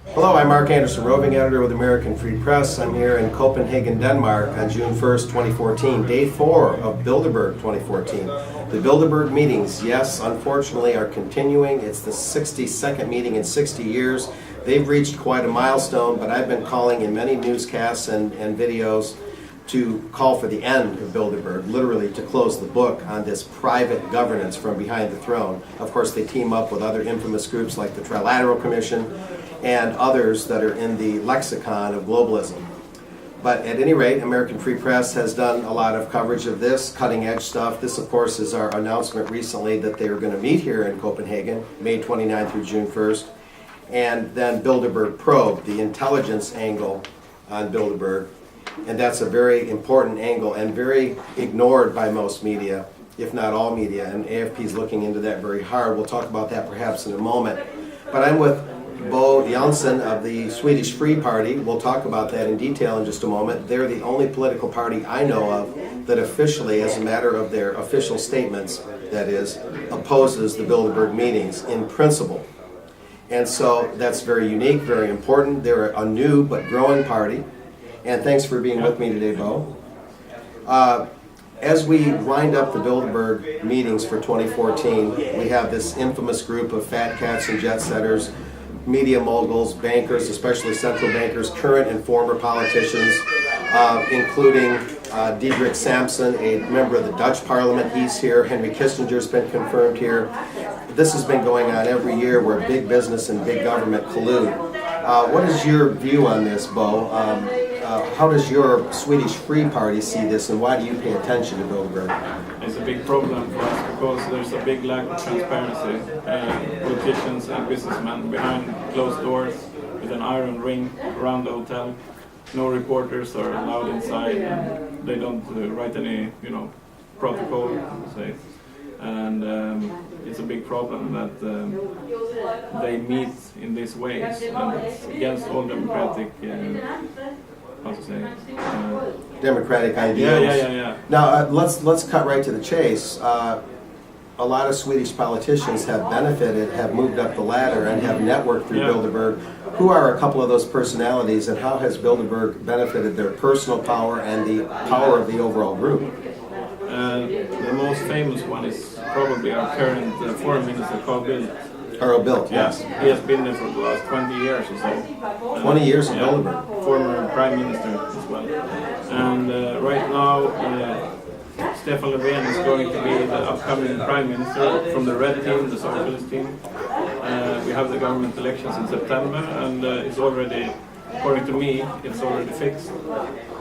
Hello, I'm Mark Anderson, roving editor with American Free Press. I'm here in Copenhagen, Denmark on June 1st, 2014, day 4 of Bilderberg 2014. The Bilderberg Meetings, yes, unfortunately, are continuing. It's the 62nd meeting in 60 years. They've reached quite a milestone, but I've been calling in many newscasts and videos to call for the end of Bilderberg, literally to close the book on this private governance from behind the throne. Of course, they team up with other infamous groups like the Trilateral Commission and others that are in the lexicon of globalism. But at any rate, American Free Press has done a lot of coverage of this, cutting-edge stuff. This, of course, is our announcement recently that they are going to meet here in Copenhagen, May 29th through June 1st. And then Bilderberg Probe, the intelligence angle on Bilderberg. And that's a very important angle and very ignored by most media, if not all media, and AFP is looking into that very hard. We'll talk about that perhaps in a moment. But I'm with Bo Jonsson of the Swedish Free Party. We'll talk about that in detail in just a moment. They're the only political party I know of that officially, as a matter of their official statements, that is, opposes the Bilderberg meetings in principle. And so that's very unique, very important. They're a new but growing party. And thanks for being with me today, Bo. As we wind up the Bilderberg meetings for 2014, we have this infamous group of fat cats and jet setters, media moguls, bankers, especially central bankers, current and former politicians, including Diederik Samson, a member of the Dutch Parliament. He's here. Henry Kissinger's been confirmed here. This has been going on every year where big business and big government collude. What is your view on this, Bo? How does your Swedish Free Party see this, and why do you pay attention to Bilderberg? It's a big problem for us because there's a big lack of transparency. Politicians and businessmen behind closed doors with an iron ring around the hotel. No reporters are allowed inside, and they don't write any, protocol, say. And it's a big problem that they meet in these ways, and it's against all democratic, democratic ideals. Yeah. Now let's cut right to the chase. A lot of Swedish politicians have benefited, have moved up the ladder, and have networked through Bilderberg. Who are a couple of those personalities, and how has Bilderberg benefited their personal power and the power of the overall group? The most famous one is probably our current foreign minister, Carl Bildt, yes. He has been there for the last 20 years or so. 20 years in Bilderberg. Former prime minister as well. And right now, Stefan Löfven is going to be the upcoming prime minister from the red team, the socialist team. We have the government elections in September, and it's already, according to me, it's already fixed.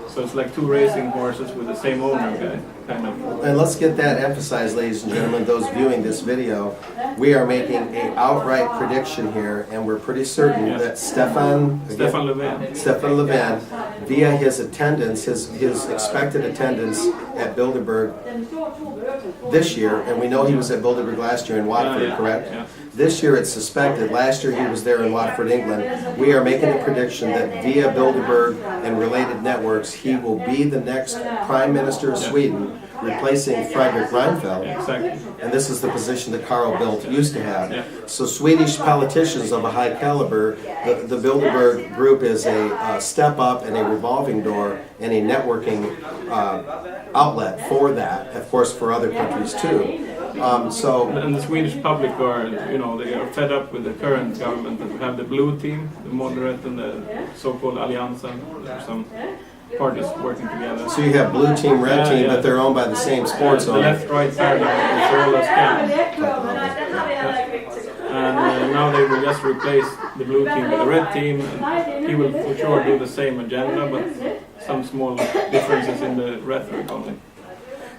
So it's like two racing horses with the same owner, kind of. And let's get that emphasized, ladies and gentlemen, those viewing this video. We are making an outright prediction here, and we're pretty certain that Stefan Löfven, via his attendance, his expected attendance at Bilderberg this year, and we know he was at Bilderberg last year in Watford, correct? Yeah. This year it's suspected. Last year he was there in Watford, England. We are making a prediction that via Bilderberg and related networks, he will be the next Prime Minister of Sweden, replacing Fredrik Reinfeldt. Exactly. And this is the position that Carl Bildt used to have. So Swedish politicians of a high caliber, the Bilderberg group is a step up and a revolving door and a networking outlet for that, of course for other countries too. And the Swedish public are, they are fed up with the current government. That we have the blue team, the moderate, and the so-called Alliansen. There are some parties working together. So you have blue team, red team, but they're owned by the same sports owner. The left-right paradigm is all a scam. And now they will just replace the blue team with the red team, and he will for sure do the same agenda, but some small differences in the rhetoric only.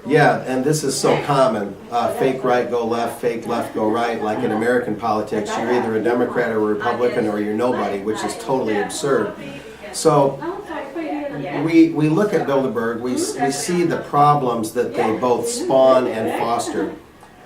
Yeah, and this is so common. Fake right, go left, fake left, go right. Like in American politics, you're either a Democrat or a Republican or you're nobody, which is totally absurd. So we look at Bilderberg, we see the problems that they both spawn and foster.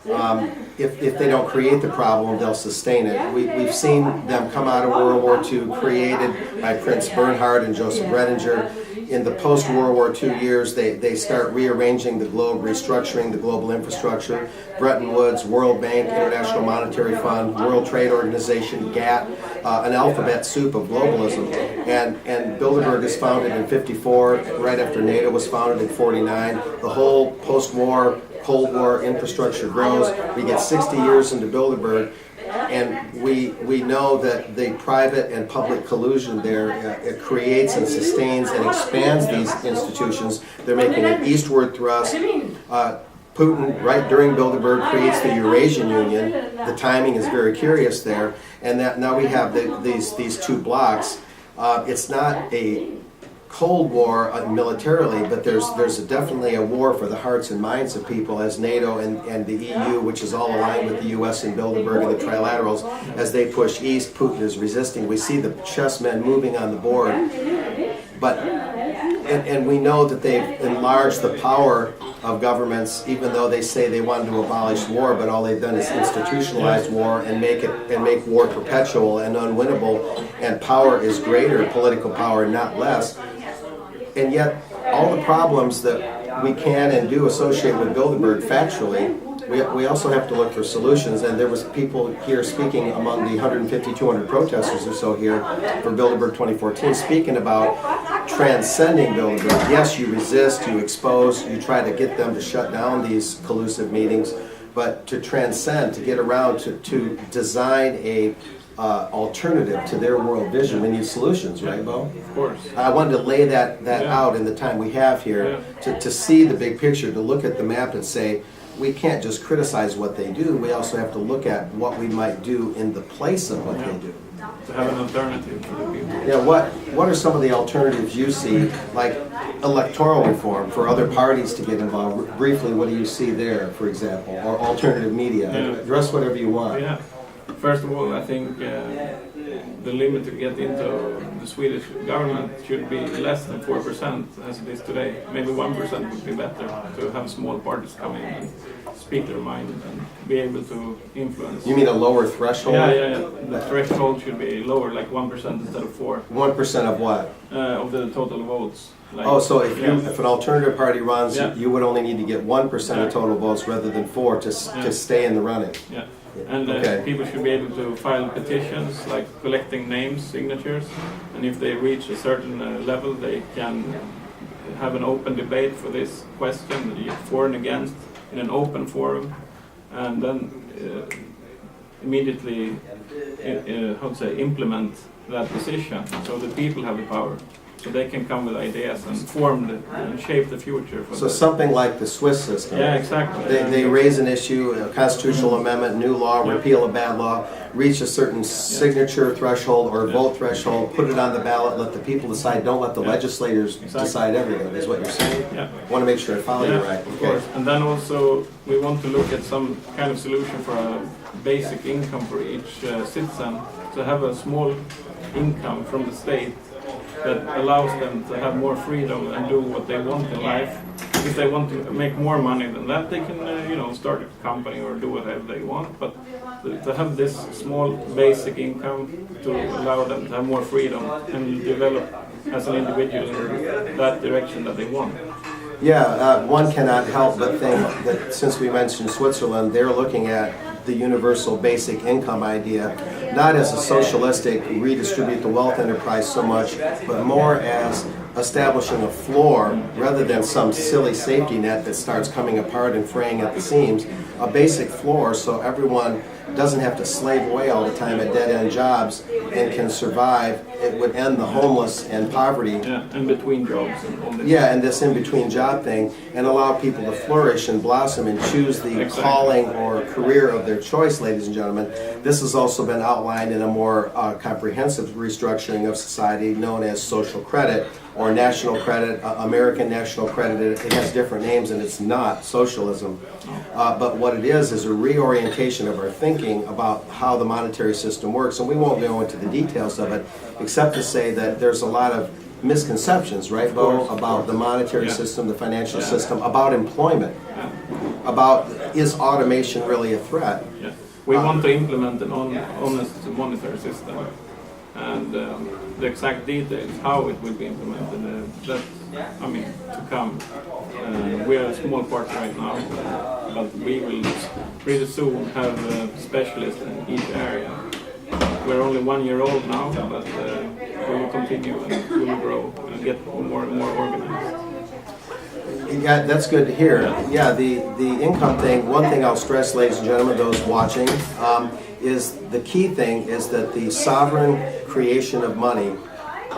if they don't create the problem, they'll sustain it. We've seen them come out of World War II, created by Prince Bernhard and Joseph Redinger. In the post-World War II years, they start rearranging the globe, restructuring the global infrastructure. Bretton Woods, World Bank, International Monetary Fund, World Trade Organization, GATT, an alphabet soup of globalism. And Bilderberg is founded in '54, right after NATO was founded in '49. The whole post-war, Cold War infrastructure grows. We get 60 years into Bilderberg. And we know that the private and public collusion there it creates and sustains and expands these institutions. They're making an eastward thrust. Putin, right during Bilderberg, creates the Eurasian Union. The timing is very curious there. And that now we have these two blocks. It's not a Cold War militarily, but there's definitely a war for the hearts and minds of people as NATO and the EU, which is all aligned with the US and Bilderberg and the trilaterals, as they push east. Putin is resisting. We see the chessmen moving on the board, but and we know that they've enlarged the power of governments, even though they say they wanted to abolish war, but all they've done is institutionalize war and make war perpetual and unwinnable, and power is greater, political power, not less. And yet, all the problems that we can and do associate with Bilderberg factually, we also have to look for solutions. And there was people here speaking among the 150, 200 protesters or so here for Bilderberg 2014, speaking about transcending Bilderberg. Yes, you resist, you expose, you try to get them to shut down these collusive meetings, but to transcend, to get around, to design a alternative to their world vision. We need solutions, right, Bo? Of course. I wanted to lay that out in the time we have here to see the big picture, to look at the map and say, we can't just criticize what they do, we also have to look at what we might do in the place of what they do. To have an alternative for the people. Yeah, what are some of the alternatives you see, like electoral reform for other parties to get involved? Briefly, what do you see there, for example, or alternative media? Address whatever you want. Yeah. First of all, I think the limit to get into the Swedish government should be less than 4% as it is today. Maybe 1% would be better, to have small parties come in and speak their mind and be able to influence. You mean a lower threshold? Yeah. The threshold should be lower, like 1% instead of 4%. 1% of what? Of the total votes. Like, so if an alternative party runs, you would only need to get 1% of total votes rather than 4% to stay in the running. Yeah. And people should be able to file petitions, like collecting names, signatures, and if they reach a certain level, they can have an open debate for this question, for and against, in an open forum, and then immediately implement that decision, so the people have the power. So they can come with ideas and and shape the future. So something like the Swiss system. Yeah, exactly. They raise an issue, a constitutional amendment, new law, repeal a bad law, reach a certain signature threshold or vote threshold, put it on the ballot, let the people decide, don't let the legislators decide everything, is what you're saying? Yeah. I want to make sure I follow you right. Of course. And then also we want to look at some kind of solution for a basic income for each citizen, to have a small income from the state that allows them to have more freedom and do what they want in life. If they want to make more money than that, they can start a company or do whatever they want. But to have this small basic income to allow them to have more freedom and develop as an individual in that direction that they want. Yeah, one cannot help but think that since we mentioned Switzerland, they're looking at the universal basic income idea, not as a socialistic redistribute the wealth enterprise so much, but more as establishing a floor rather than some silly safety net that starts coming apart and fraying at the seams, a basic floor so everyone doesn't have to slave away all the time at dead-end jobs and can survive. It would end the homeless and poverty. Yeah, in between jobs. And this in-between job thing, and allow people to flourish and blossom and choose the calling or career of their choice, ladies and gentlemen. This has also been outlined in a more comprehensive restructuring of society known as social credit or national credit, American national credit. It has different names and it's not socialism. But what it is a reorientation of our thinking about how the monetary system works. And we won't go into the details of it, except to say that there's a lot of misconceptions, right, Bo, about the monetary system, the financial system, about employment. about is automation really a threat? Yeah. We want to implement an honest monetary system, and the exact details how it will be implemented, to come. We are a small part right now, but we will pretty soon have specialists in each area. We're only 1 year old now, but we will continue and we will grow and get more and more organized. Yeah, that's good to hear. Yeah, the income thing, one thing I'll stress, ladies and gentlemen, those watching, is the key thing is that the sovereign creation of money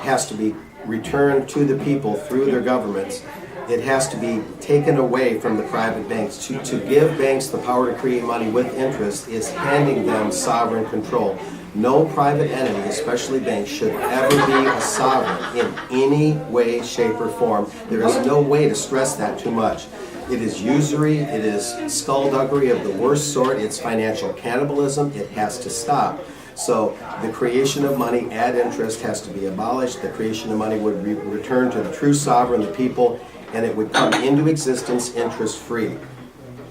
has to be returned to the people through their governments. It has to be taken away from the private banks. To give banks the power to create money with interest is handing them sovereign control. No private entity, especially banks, should ever be a sovereign in any way, shape, or form. There is no way to stress that too much. It is usury, it is skullduggery of the worst sort, it's financial cannibalism, it has to stop. So the creation of money at interest has to be abolished. The creation of money would return to the true sovereign, the people, and it would come into existence interest-free.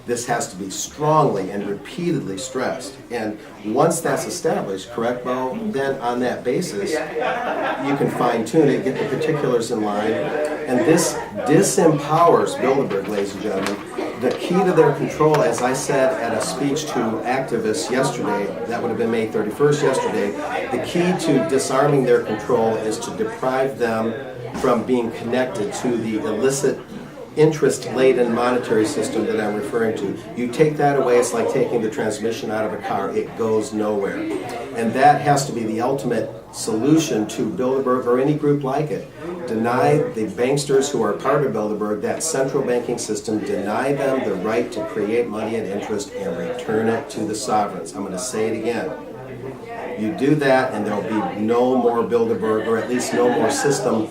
This has to be strongly and repeatedly stressed. And once that's established, correct, Bo, then on that basis, you can fine-tune it, get the particulars in line, and this disempowers Bilderberg, ladies and gentlemen. The key to their control, as I said at a speech to activists yesterday, that would have been May 31st yesterday, the key to disarming their control is to deprive them from being connected to the illicit interest-laden monetary system that I'm referring to. You take that away, it's like taking the transmission out of a car. It goes nowhere. And that has to be the ultimate solution to Bilderberg or any group like it. Deny the banksters who are part of Bilderberg, that central banking system, deny them the right to create money and interest and return it to the sovereigns. I'm going to say it again. You do that and there'll be no more Bilderberg, or at least no more system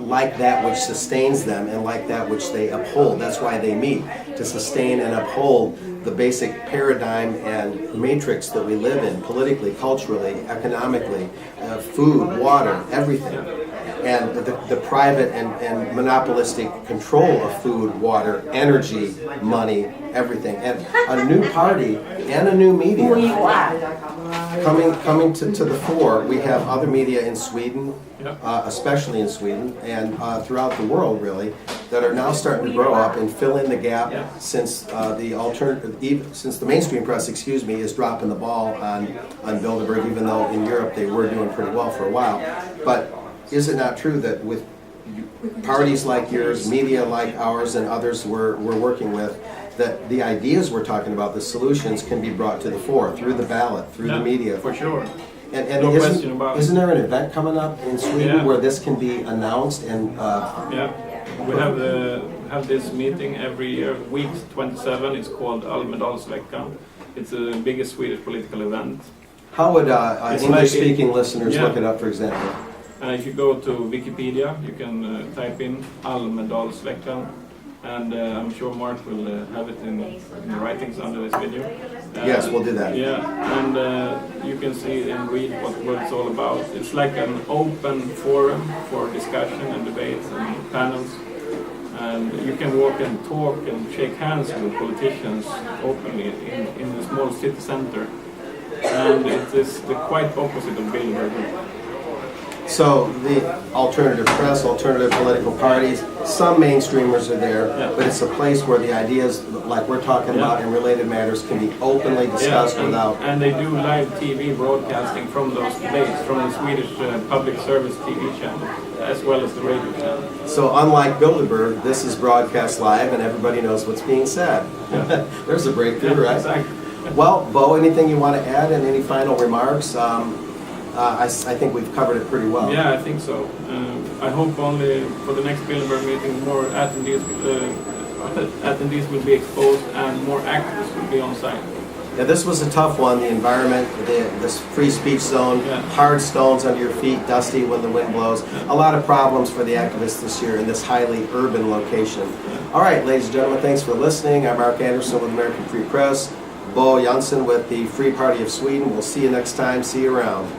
like that which sustains them and like that which they uphold. That's why they meet, to sustain and uphold the basic paradigm and matrix that we live in, politically, culturally, economically, food, water, everything. And the private and monopolistic control of food, water, energy, money, everything. And a new party and a new media coming to the fore. We have other media in Sweden, especially in Sweden, and throughout the world, really, that are now starting to grow up and fill in the gap since since the mainstream press, is dropping the ball on Bilderberg, even though in Europe they were doing pretty well for a while. But is it not true that with parties like yours, media like ours, and others we're working with, that the ideas we're talking about, the solutions, can be brought to the fore through the ballot, through the media? For sure. And no question about it. Isn't there an event coming up in Sweden where this can be announced? And we have this meeting every year, week 27. It's called Almedalsveckan. It's the biggest Swedish political event. How would English-speaking listeners look it up, for example? If you go to Wikipedia, you can type in Almedalsveckan, and I'm sure Mark will have it in the writings under this video. Yes, we'll do that. Yeah, and you can see and read what it's all about. It's like an open forum for discussion and debates and panels. And you can walk and talk and shake hands with politicians openly in the small city center. And it is the quite opposite of Bilderberg. So the alternative press, alternative political parties, some mainstreamers are there, but it's a place where the ideas like we're talking about and related matters can be openly discussed without... And they do live TV broadcasting from those debates, from the Swedish public service TV channel, as well as the radio channel. So unlike Bilderberg, this is broadcast live and everybody knows what's being said. There's a breakthrough, right? Exactly. Well, Bo, anything you want to add and any final remarks? I think we've covered it pretty well. Yeah, I think so. I hope only for the next Bilderberg meeting more attendees will be exposed and more activists will be on site. Yeah, this was a tough one. The environment, this free speech zone, hard stones under your feet, dusty when the wind blows. A lot of problems for the activists this year in this highly urban location. All right, ladies and gentlemen, thanks for listening. I'm Mark Anderson with American Free Press. Bo Jonsson with the Free Party of Sweden. We'll see you next time. See you around.